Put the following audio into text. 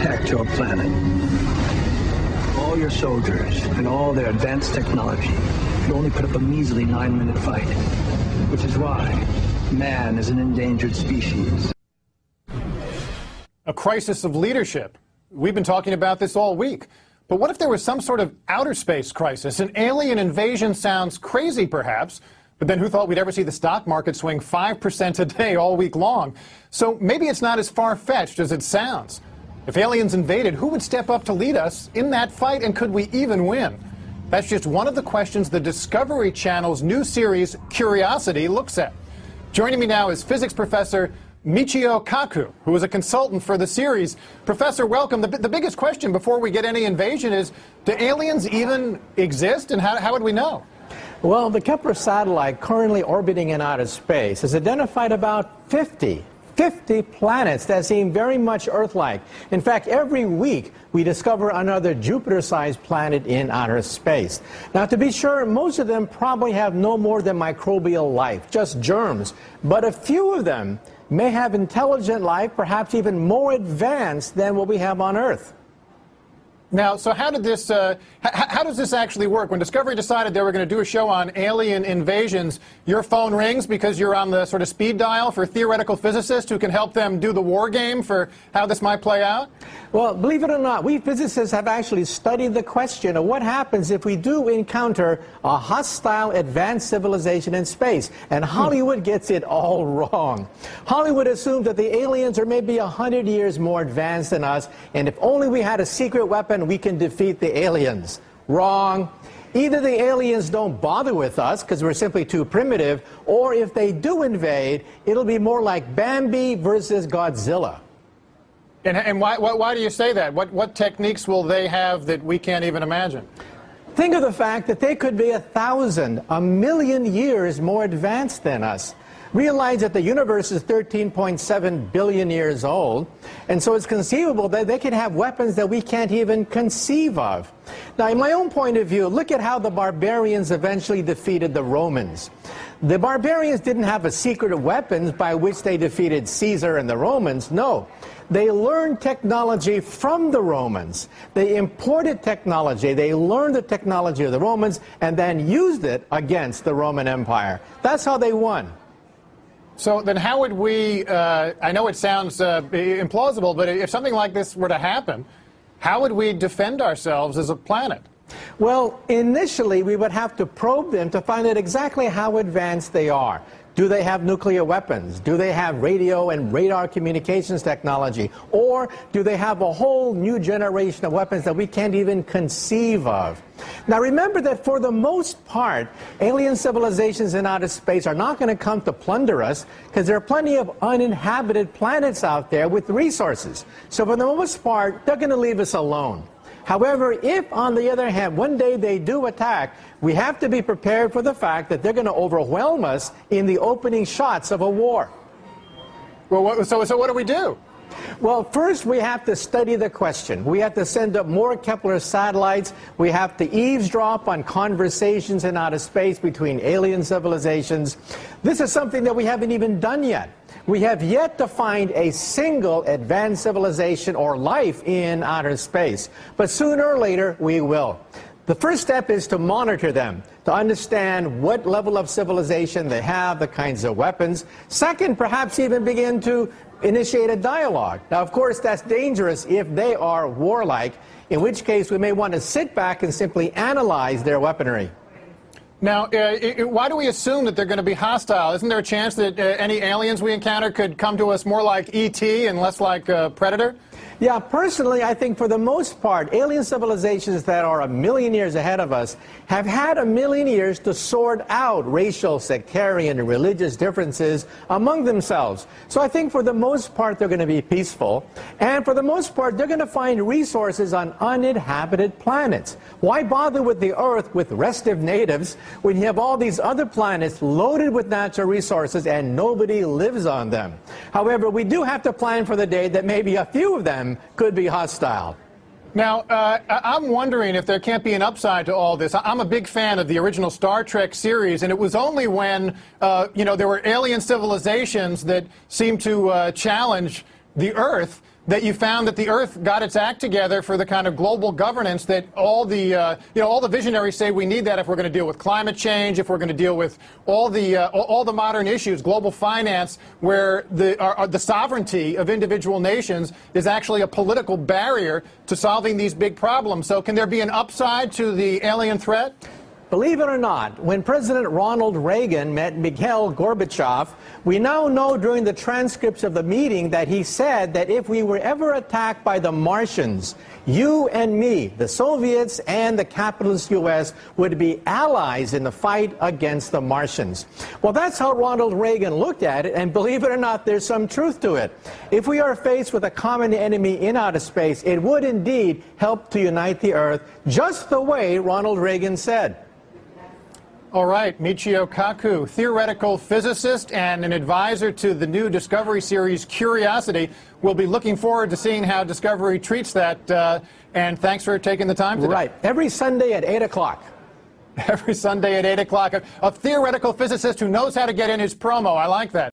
protect your planet. All your soldiers and all their advanced technology could only put up a measly 9-minute fight, which is why man is an endangered species. A crisis of leadership. We've been talking about this all week. But what if there was some sort of outer space crisis? An alien invasion sounds crazy, perhaps, but then who thought we'd ever see the stock market swing 5% a day all week long? So maybe it's not as far-fetched as it sounds. If aliens invaded, who would step up to lead us in that fight, and could we even win? That's just one of the questions the Discovery Channel's new series, Curiosity, looks at. Joining me now is physics professor Michio Kaku, who is a consultant for the series. Professor, welcome. The biggest question before we get any invasion is, do aliens even exist, and how would we know? Well, the Kepler satellite currently orbiting in outer space has identified about 50 planets that seem very much Earth-like. In fact, every week we discover another Jupiter-sized planet in outer space. Now, to be sure, most of them probably have no more than microbial life, just germs. But a few of them may have intelligent life, perhaps even more advanced than what we have on Earth. Now, so how does this actually work? When Discovery decided they were going to do a show on alien invasions, your phone rings because you're on the sort of speed dial for theoretical physicists who can help them do the war game for how this might play out? Well, believe it or not, we physicists have actually studied the question of what happens if we do encounter a hostile advanced civilization in space. And Hollywood gets it all wrong. Hollywood assumes that the aliens are maybe 100 years more advanced than us, and if only we had a secret weapon, we can defeat the aliens. Wrong. Either the aliens don't bother with us because we're simply too primitive, or if they do invade, it'll be more like Bambi versus Godzilla. And why do you say that? What techniques will they have that we can't even imagine? Think of the fact that they could be 1,000, 1,000,000 years more advanced than us. Realize that the universe is 13.7 billion years old, and so it's conceivable that they could have weapons that we can't even conceive of. Now, in my own point of view, look at how the barbarians eventually defeated the Romans. The barbarians didn't have a secret of weapons by which they defeated Caesar and the Romans. No. They learned technology from the Romans. They imported technology. They learned the technology of the Romans and then used it against the Roman Empire. That's how they won. So then how would we, I know it sounds implausible, but if something like this were to happen, how would we defend ourselves as a planet? Well, initially we would have to probe them to find out exactly how advanced they are. Do they have nuclear weapons? Do they have radio and radar communications technology? Or do they have a whole new generation of weapons that we can't even conceive of? Now remember that for the most part, alien civilizations in outer space are not going to come to plunder us because there are plenty of uninhabited planets out there with resources. So for the most part, they're going to leave us alone. However, if, on the other hand, one day they do attack, we have to be prepared for the fact that they're going to overwhelm us in the opening shots of a war. Well, so what do we do? Well, first we have to study the question. We have to send up more Kepler satellites. We have to eavesdrop on conversations in outer space between alien civilizations. This is something that we haven't even done yet. We have yet to find a single advanced civilization or life in outer space. But sooner or later, we will. The first step is to monitor them, to understand what level of civilization they have, the kinds of weapons. Second, perhaps even begin to initiate a dialogue. Now, of course, that's dangerous if they are warlike, in which case we may want to sit back and simply analyze their weaponry. Now, why do we assume that they're going to be hostile? Isn't there a chance that any aliens we encounter could come to us more like E.T. and less like Predator? Yeah, personally, I think for the most part, alien civilizations that are 1,000,000 years ahead of us have had 1,000,000 years to sort out racial, sectarian, and religious differences among themselves. So I think for the most part, they're going to be peaceful. And for the most part, they're going to find resources on uninhabited planets. Why bother with the Earth with restive natives when you have all these other planets loaded with natural resources and nobody lives on them? However, we do have to plan for the day that maybe a few of them could be hostile. Now, I'm wondering if there can't be an upside to all this. I'm a big fan of the original Star Trek series, and it was only when, there were alien civilizations that seemed to challenge the Earth, that you found that the Earth got its act together for the kind of global governance that all the all the visionaries say we need that if we're going to deal with climate change, if we're going to deal with all the modern issues, global finance, where the sovereignty of individual nations is actually a political barrier to solving these big problems. So can there be an upside to the alien threat? Believe it or not, when President Ronald Reagan met Mikhail Gorbachev, we now know during the transcripts of the meeting that he said that if we were ever attacked by the Martians, you and me, the Soviets and the capitalist U.S., would be allies in the fight against the Martians. Well, that's how Ronald Reagan looked at it, and believe it or not, there's some truth to it. If we are faced with a common enemy in outer space, it would indeed help to unite the Earth, just the way Ronald Reagan said. All right, Michio Kaku, theoretical physicist and an advisor to the new Discovery series Curiosity. We'll be looking forward to seeing how Discovery treats that, and thanks for taking the time today. Right, every Sunday at 8 o'clock. Every Sunday at 8 o'clock. A theoretical physicist who knows how to get in his promo. I like that.